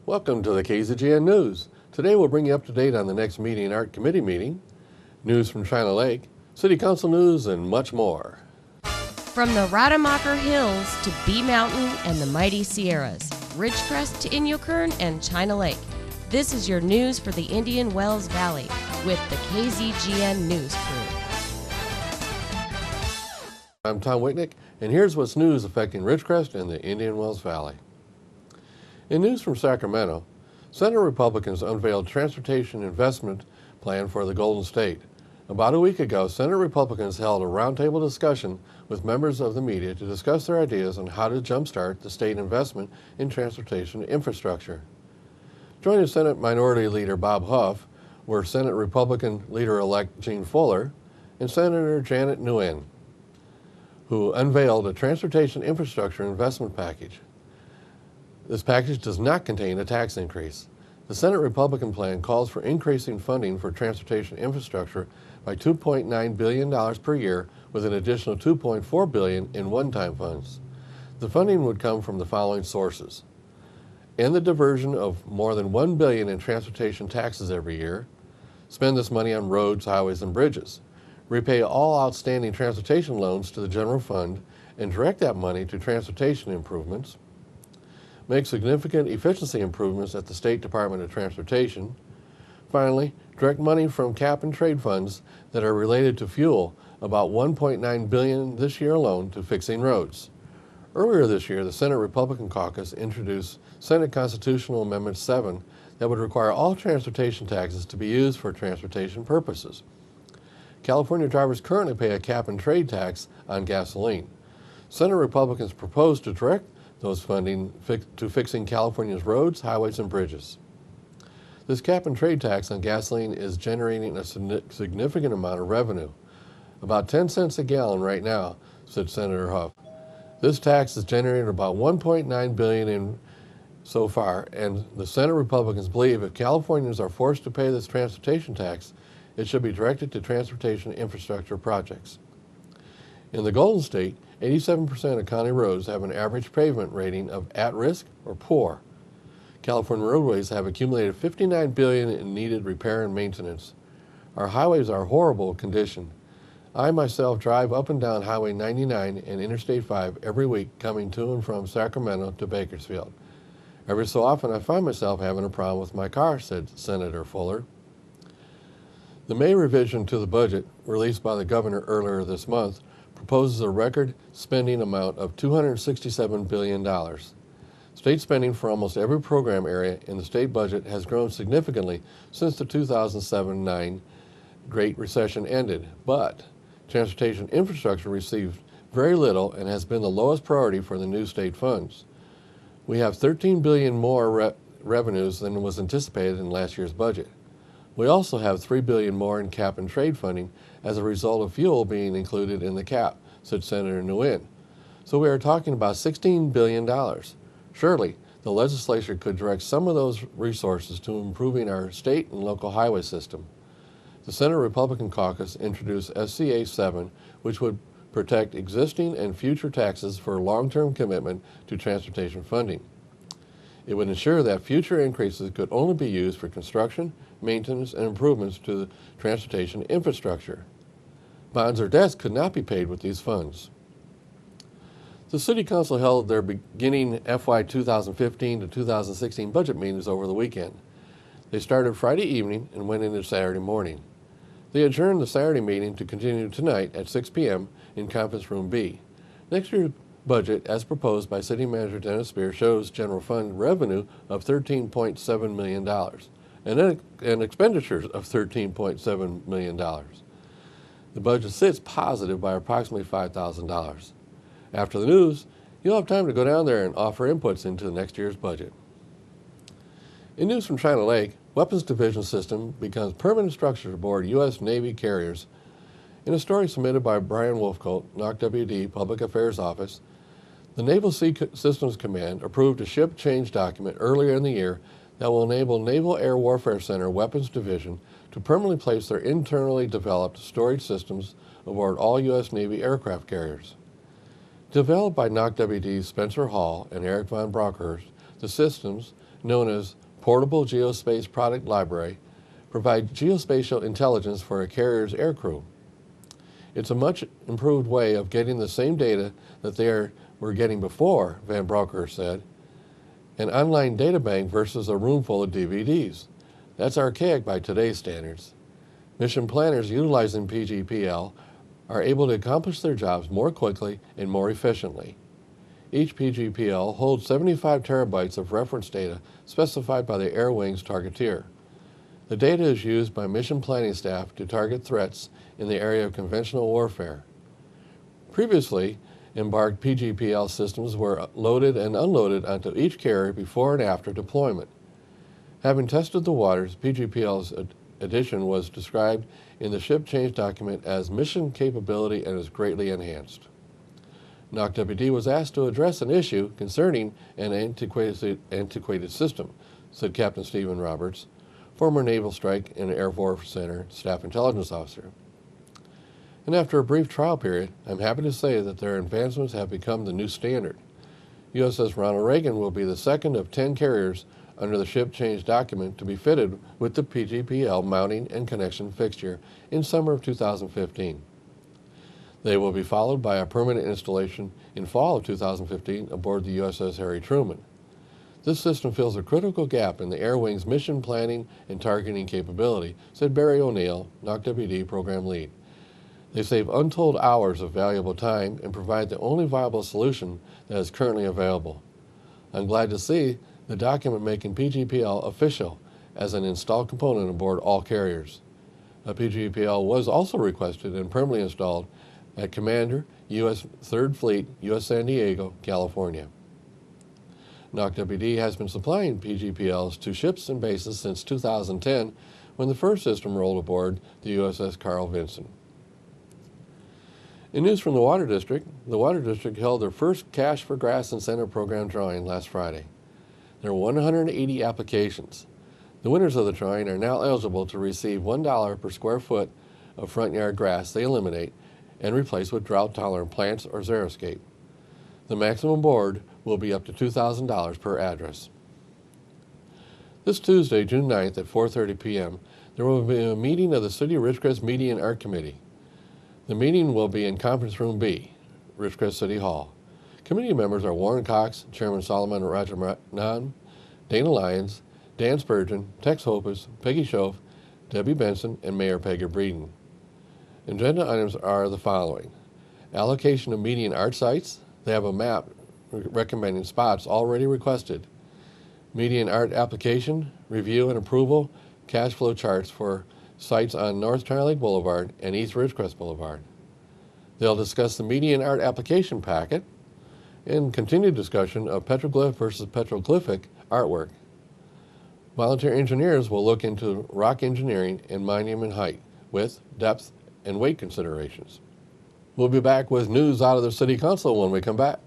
Welcome to the KZGN News. Today we'll bring you up to date on the next meeting, Art Committee meeting, news from China Lake, City Council news, and much more. From the Rademacher Hills to Bee Mountain and the mighty Sierras, Ridgecrest to Inyokern and China Lake, this is your news for the Indian Wells Valley with the KZGN News crew. I'm Tom Wicknick, and here's what's news affecting Ridgecrest and the Indian Wells Valley. In news from Sacramento, Senate Republicans unveiled transportation investment plan for the Golden State. About a week ago, Senate Republicans held a roundtable discussion with members of the media to discuss their ideas on how to jumpstart the state investment in transportation infrastructure. Joining Senate Minority Leader Bob Huff were Senate Republican Leader-elect Gene Fuller and Senator Janet Nguyen, who unveiled a transportation infrastructure investment package. This package does not contain a tax increase. The Senate Republican plan calls for increasing funding for transportation infrastructure by $2.9 billion per year with an additional $2.4 billion in one-time funds. The funding would come from the following sources: end the diversion of more than $1 billion in transportation taxes every year, spend this money on roads, highways, and bridges, repay all outstanding transportation loans to the general fund and direct that money to transportation improvements, make significant efficiency improvements at the State Department of Transportation. Finally, direct money from cap and trade funds that are related to fuel, about $1.9 billion this year alone, to fixing roads. Earlier this year, the Senate Republican caucus introduced Senate Constitutional Amendment 7 that would require all transportation taxes to be used for transportation purposes. California drivers currently pay a cap and trade tax on gasoline. Senate Republicans proposed to direct those funding to fixing California's roads, highways, and bridges. This cap and trade tax on gasoline is generating a significant amount of revenue, about 10 cents a gallon right now, said Senator Huff. This tax has generated about $1.9 billion in so far, and the Senate Republicans believe if Californians are forced to pay this transportation tax, it should be directed to transportation infrastructure projects. In the Golden State, 87% of county roads have an average pavement rating of at-risk or poor. California roadways have accumulated $59 billion in needed repair and maintenance. Our highways are horrible condition. I myself drive up and down Highway 99 and Interstate 5 every week coming to and from Sacramento to Bakersfield. Every so often I find myself having a problem with my car, said Senator Fuller. The May revision to the budget, released by the governor earlier this month, proposes a record spending amount of $267 billion. State spending for almost every program area in the state budget has grown significantly since the 2007-09 Great Recession ended, but transportation infrastructure received very little and has been the lowest priority for the new state funds. We have $13 billion more revenues than was anticipated in last year's budget. We also have $3 billion more in cap and trade funding as a result of fuel being included in the cap, said Senator Nguyen. So we are talking about $16 billion. Surely, the legislature could direct some of those resources to improving our state and local highway system. The Senate Republican caucus introduced SCA 7, which would protect existing and future taxes for long-term commitment to transportation funding. It would ensure that future increases could only be used for construction, maintenance, and improvements to the transportation infrastructure. Bonds or debts could not be paid with these funds. The City Council held their beginning FY 2015 to 2016 budget meetings over the weekend. They started Friday evening and went into Saturday morning. They adjourned the Saturday meeting to continue tonight at 6 p.m. in Conference Room B. Next year's budget, as proposed by City Manager Dennis Spear, shows general fund revenue of $13.7 million and expenditures of $13.7 million. The budget sits positive by approximately $5,000. After the news, you'll have time to go down there and offer inputs into next year's budget. In news from China Lake, Weapons Division System becomes permanent structure aboard U.S. Navy carriers. In a story submitted by Brian Wolfcolt, NOC-WD Public Affairs Office, the Naval Sea Systems Command approved a ship change document earlier in the year that will enable Naval Air Warfare Center Weapons Division to permanently place their internally developed storage systems aboard all U.S. Navy aircraft carriers. Developed by NOC-WD's Spencer Hall and Eric von Brockhurst, the systems, known as Portable Geospace Product Library, provide geospatial intelligence for a carrier's aircrew. It's a much improved way of getting the same data that they were getting before, Van Broecker said. An online data bank versus a room full of DVDs. That's archaic by today's standards. Mission planners utilizing PGPL are able to accomplish their jobs more quickly and more efficiently. Each PGPL holds 75 terabytes of reference data specified by the Air Wing's targeteer. The data is used by mission planning staff to target threats in the area of conventional warfare. Previously, embarked PGPL systems were loaded and unloaded onto each carrier before and after deployment. Having tested the waters, PGPL's addition was described in the ship change document as mission capability and is greatly enhanced. NOC-WD was asked to address an issue concerning an antiquated system, said Captain Stephen Roberts, former Naval Strike and Air Force Center Staff Intelligence Officer. And after a brief trial period, I'm happy to say that their advancements have become the new standard. USS Ronald Reagan will be the second of 10 carriers under the ship change document to be fitted with the PGPL mounting and connection fixture in summer of 2015. They will be followed by a permanent installation in fall of 2015 aboard the USS Harry Truman. This system fills a critical gap in the Air Wing's mission planning and targeting capability, said Barry O'Neill, NOC-WD program lead. They save untold hours of valuable time and provide the only viable solution that is currently available. I'm glad to see the document making PGPL official as an installed component aboard all carriers. A PGPL was also requested and permanently installed at Commander, U.S. 3rd Fleet, U.S. San Diego, California. NOC-WD has been supplying PGPLs to ships and bases since 2010 when the first system rolled aboard the USS Carl Vinson. In news from the Water District held their first Cash for Grass Incentive Program drawing last Friday. There were 180 applications. The winners of the drawing are now eligible to receive $1 per square foot of front yard grass they eliminate and replace with drought-tolerant plants or xeriscape. The maximum award will be up to $2,000 per address. This Tuesday, June 9th at 4:30 p.m., there will be a meeting of the City of Ridgecrest Media and Art Committee. The meeting will be in Conference Room B, Ridgecrest City Hall. Committee members are Warren Cox, Chairman Solomon Rajanan, Dana Lyons, Dan Spurgeon, Tex Hopus, Peggy Schoaf, Debbie Benson, and Mayor Peggy Breeden. Agenda items are the following. Allocation of media and art sites. They have a map recommending spots already requested. Media and art application, review and approval, cash flow charts for sites on North China Lake Boulevard and East Ridgecrest Boulevard. They'll discuss the media and art application packet and continued discussion of petroglyph versus petroglyphic artwork. Volunteer engineers will look into rock engineering and monument height, width, depth, and weight considerations. We'll be back with news out of the City Council when we come back.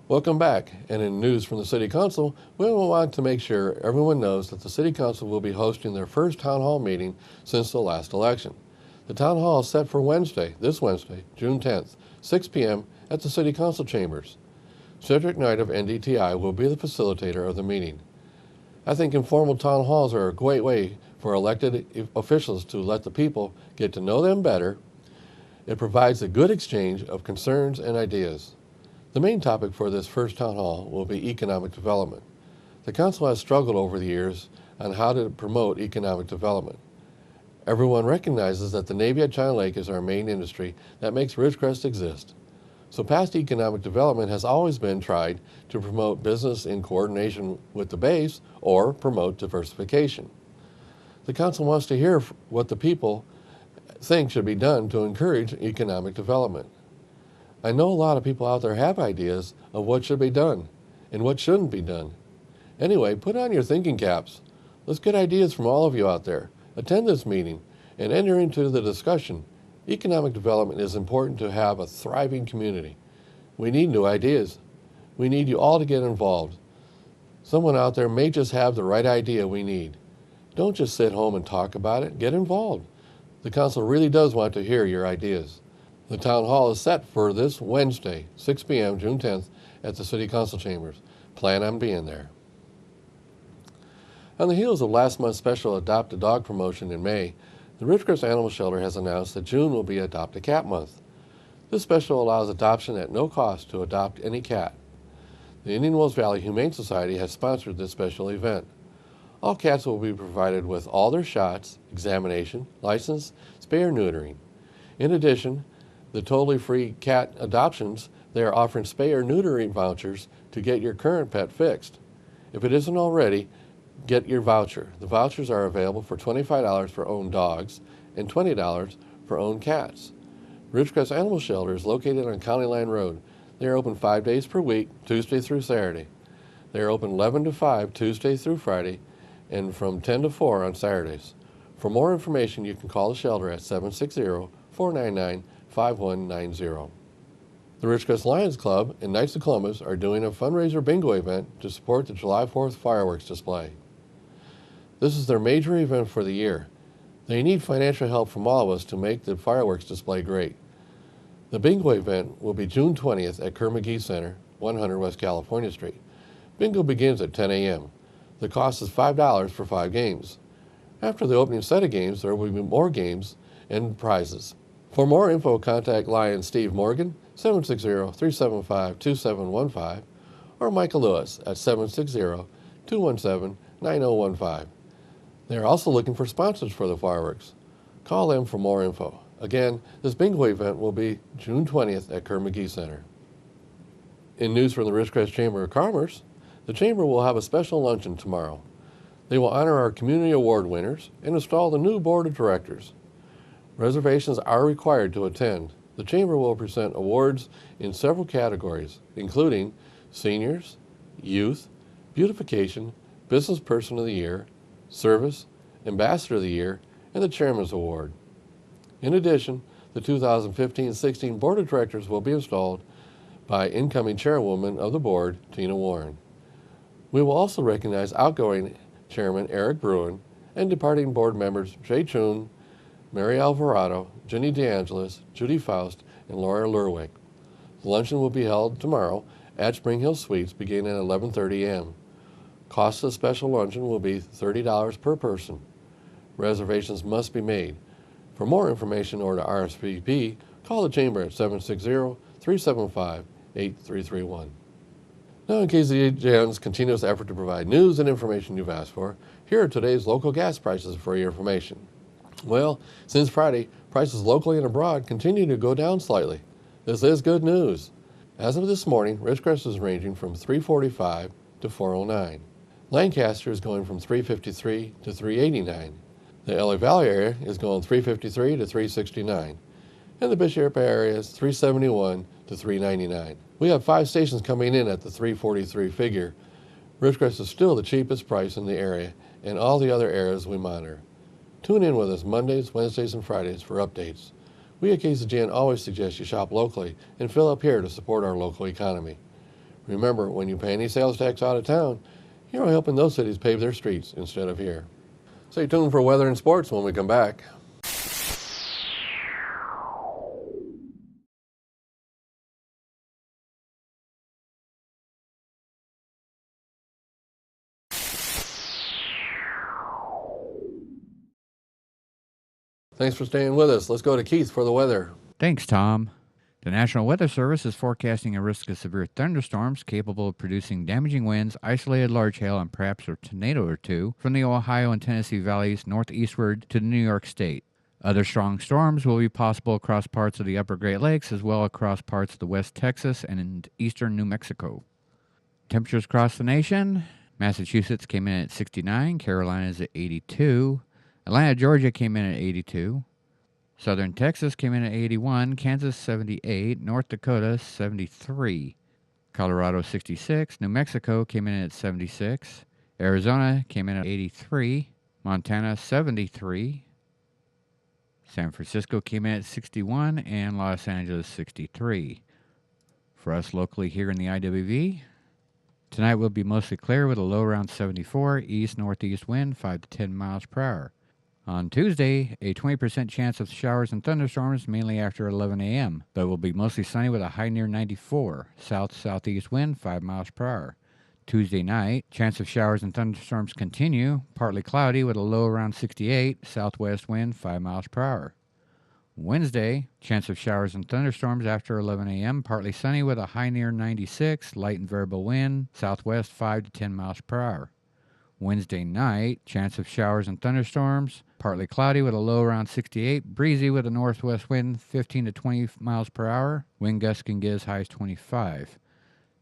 Welcome back, and in news from the City Council, we want to make sure everyone knows that the City Council will be hosting their first Town Hall meeting since the last election. The Town Hall is set for this Wednesday, June 10th, 6 p.m. at the City Council Chambers. Cedric Knight of NDTI will be the facilitator of the meeting. I think informal town halls are a great way for elected officials to let the people get to know them better. It provides a good exchange of concerns and ideas. The main topic for this first town hall will be economic development. The council has struggled over the years on how to promote economic development. Everyone recognizes that the Navy at China Lake is our main industry that makes Ridgecrest exist. So past economic development has always been tried to promote business in coordination with the base or promote diversification. The council wants to hear what the people think should be done to encourage economic development. I know a lot of people out there have ideas of what should be done and what shouldn't be done. Anyway, put on your thinking caps. Let's get ideas from all of you out there. Attend this meeting and enter into the discussion. Economic development is important to have a thriving community. We need new ideas. We need you all to get involved. Someone out there may just have the right idea we need. Don't just sit home and talk about it. Get involved. The council really does want to hear your ideas. The town hall is set for this Wednesday, 6 p.m., June 10th, at the City Council Chambers. Plan on being there. On the heels of last month's special Adopt a Dog promotion in May, the Ridgecrest Animal Shelter has announced that June will be Adopt a Cat Month. This special allows adoption at no cost to adopt any cat. The Indian Wells Valley Humane Society has sponsored this special event. All cats will be provided with all their shots, examination, license, spay or neutering. In addition, the totally free cat adoptions, they are offering spay or neutering vouchers to get your current pet fixed. If it isn't already, get your voucher. The vouchers are available for $25 for owned dogs and $20 for owned cats. Ridgecrest Animal Shelter is located on County Line Road. They are open 5 days per week, Tuesday through Saturday. They are open 11 to 5, Tuesday through Friday, and from 10 to 4 on Saturdays. For more information, you can call the shelter at 760-499-5190. The Ridgecrest Lions Club and Knights of Columbus are doing a fundraiser bingo event to support the July 4th fireworks display. This is their major event for the year. They need financial help from all of us to make the fireworks display great. The bingo event will be June 20th at Kerr McGee Center, 100 West California Street. Bingo begins at 10 a.m. The cost is $5 for 5 games. After the opening set of games, there will be more games and prizes. For more info, contact Lion Steve Morgan, 760-375-2715, or Michael Lewis at 760-217-9015. They are also looking for sponsors for the fireworks. Call them for more info. Again, this bingo event will be June 20th at Kerr McGee Center. In news from the Ridgecrest Chamber of Commerce, the Chamber will have a special luncheon tomorrow. They will honor our community award winners and install the new board of directors. Reservations are required to attend. The Chamber will present awards in several categories, including seniors, youth, beautification, business person of the year, service, ambassador of the year, and the Chairman's Award. In addition, the 2015-16 board of directors will be installed by incoming chairwoman of the board, Tina Warren. We will also recognize outgoing Chairman Eric Bruin and departing board members Jay Chun, Mary Alvarado, Jenny DeAngelis, Judy Faust, and Laura Lurwick. The luncheon will be held tomorrow at Spring Hill Suites beginning at 11:30 a.m. Cost of the special luncheon will be $30 per person. Reservations must be made. For more information or to RSVP, call the Chamber at 760-375-8331. Now, in KZGN's continuous effort to provide news and information you've asked for, here are today's local gas prices for your information. Well, since Friday, prices locally and abroad continue to go down slightly. This is good news. As of this morning, Ridgecrest is ranging from $3.45 to $4.09. Lancaster is going from $3.53 to $3.89. The LA Valley area is going $3.53 to $3.69. And the Bishop area is $3.71 to $3.99. We have 5 stations coming in at the $3.43 figure. Ridgecrest is still the cheapest price in the area and all the other areas we monitor. Tune in with us Mondays, Wednesdays, and Fridays for updates. We at KZGN always suggest you shop locally and fill up here to support our local economy. Remember, when you pay any sales tax out of town, you're helping those cities pave their streets instead of here. Stay tuned for weather and sports when we come back. Thanks for staying with us. Let's go to Keith for the weather. Thanks, Tom. The National Weather Service is forecasting a risk of severe thunderstorms capable of producing damaging winds, isolated large hail, and perhaps a tornado or two from the Ohio and Tennessee valleys northeastward to New York State. Other strong storms will be possible across parts of the upper Great Lakes as well across parts of the West Texas and in eastern New Mexico. Temperatures across the nation. Massachusetts came in at 69, Carolinas at 82, Atlanta, Georgia came in at 82. Southern Texas came in at 81, Kansas 78, North Dakota 73, Colorado 66, New Mexico came in at 76, Arizona came in at 83, Montana 73, San Francisco came in at 61, and Los Angeles 63. For us locally here in the IWV, Tonight will be mostly clear with a low around 74, east-northeast wind 5 to 10 miles per hour. On Tuesday, a 20% chance of showers and thunderstorms, mainly after 11 a.m., but it will be mostly sunny with a high near 94, south-southeast wind 5 miles per hour. Tuesday night, chance of showers and thunderstorms continue, partly cloudy with a low around 68, southwest wind 5 miles per hour. Wednesday, chance of showers and thunderstorms after 11 a.m., partly sunny with a high near 96, light and variable wind, southwest 5 to 10 miles per hour. Wednesday night, chance of showers and thunderstorms, partly cloudy with a low around 68, breezy with a northwest wind 15 to 20 miles per hour, wind gusts can get as high as 25.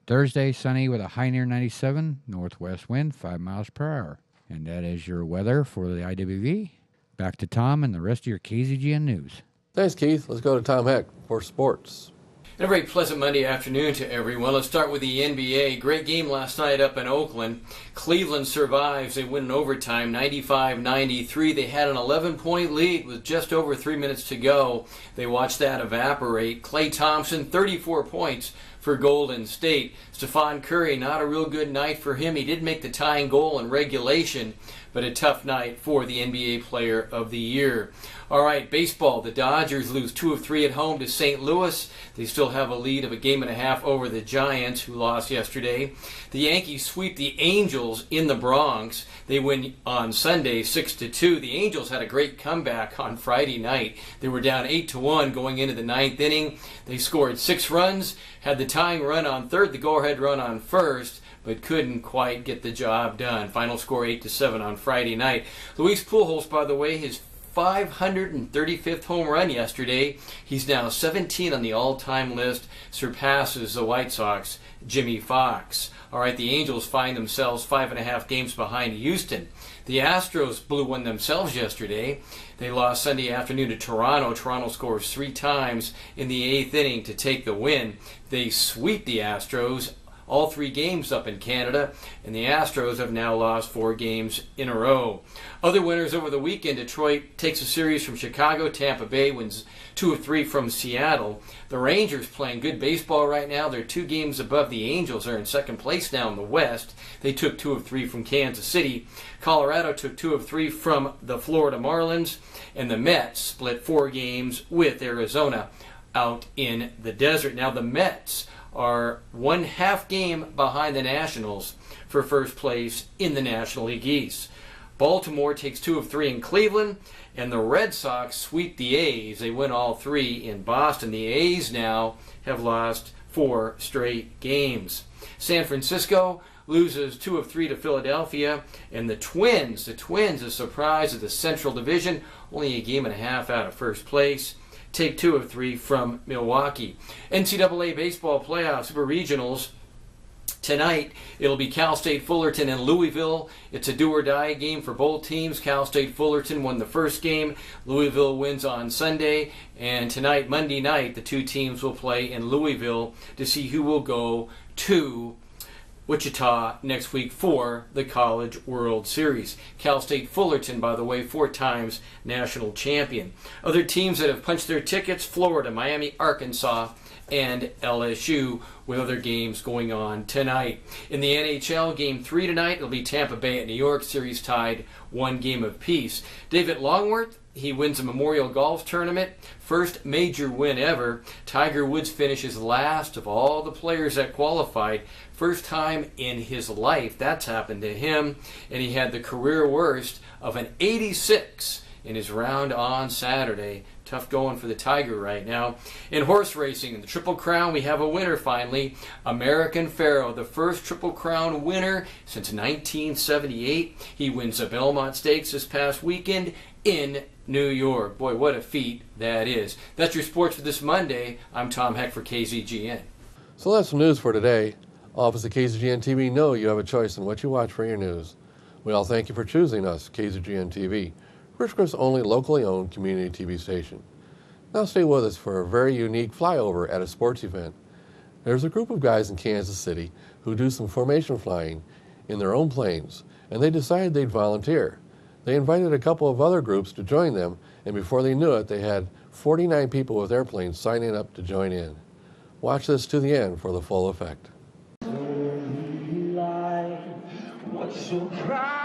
Thursday, sunny with a high near 97, northwest wind 5 miles per hour. And that is your weather for the IWV. Back to Tom and the rest of your KZGN News. Thanks, Keith. Let's go to Tom Heck for sports. And a very pleasant Monday afternoon to everyone. Let's start with the NBA. Great game last night up in Oakland. Cleveland survives. They win in overtime, 95-93. They had an 11-point lead with just over 3 minutes to go. They watched that evaporate. Klay Thompson, 34 points for Golden State. Stephon Curry, not a real good night for him. He did make the tying goal in regulation, but a tough night for the NBA Player of the Year. All right, baseball. The Dodgers lose 2 of 3 at home to St. Louis. They still have a lead of a game and a half over the Giants, who lost yesterday. The Yankees sweep the Angels in the Bronx. They win on Sunday 6-2. The Angels had a great comeback on Friday night. They were down 8-1 going into the 9th inning. They scored 6 runs, had the tying run on third, the go-ahead run on first, but couldn't quite get the job done. Final score 8-7 on Friday night. Luis Pujols, by the way, his 535th home run yesterday. He's now 17 on the all-time list, surpasses the White Sox, Jimmy Fox. All right, the Angels find themselves 5.5 games behind Houston. The Astros blew one themselves yesterday. They lost Sunday afternoon to Toronto. Toronto scores 3 times in the 8th inning to take the win. They sweep the Astros all 3 games up in Canada, and the Astros have now lost 4 games in a row. Other winners over the weekend: Detroit takes a series from Chicago. Tampa Bay wins 2 of 3 from Seattle. The Rangers playing good baseball right now. They're 2 games above the Angels. They're in second place now in the West. They took 2 of 3 from Kansas City. Colorado took 2 of 3 from the Florida Marlins, and the Mets split 4 games with Arizona out in the desert. Now the Mets are 1/2 game behind the Nationals for first place in the National League East. Baltimore takes 2 of 3 in Cleveland, and the Red Sox sweep the A's. They win all 3 in Boston. The A's now have lost 4 straight games. San Francisco loses 2 of 3 to Philadelphia, and the Twins, a surprise of the Central Division, only a game and a half out of first place, take 2 of 3 from Milwaukee. NCAA baseball playoffs, Super Regionals. Tonight, it'll be Cal State Fullerton and Louisville. It's a do-or-die game for both teams. Cal State Fullerton won the first game. Louisville wins on Sunday. And tonight, Monday night, the 2 teams will play in Louisville to see who will go to Wichita next week for the College World Series. Cal State Fullerton, by the way, 4 times national champion. Other teams that have punched their tickets: Florida, Miami, Arkansas, and LSU, with other games going on tonight. In the NHL, Game 3 tonight, it'll be Tampa Bay at New York, series tied 1 game apiece. David Longworth, he wins a Memorial Golf Tournament, first major win ever. Tiger Woods finishes last of all the players that qualified. First time in his life that's happened to him, and he had the career worst of an 86 in his round on Saturday. Tough going for the Tiger right now. In horse racing, in the Triple Crown, we have a winner finally. American Pharoah, the first Triple Crown winner since 1978. He wins the Belmont Stakes this past weekend in New York. Boy, what a feat that is. That's your sports for this Monday. I'm Tom Heck for KZGN. So that's the news for today. Office of KZGN-TV know you have a choice in what you watch for your news. We all thank you for choosing us, KZGN-TV, Ridgecrest's only locally owned community TV station. Now stay with us for a very unique flyover at a sports event. There's a group of guys in Kansas City who do some formation flying in their own planes, and they decided they'd volunteer. They invited a couple of other groups to join them, and before they knew it, they had 49 people with airplanes signing up to join in. Watch this to the end for the full effect. so proud.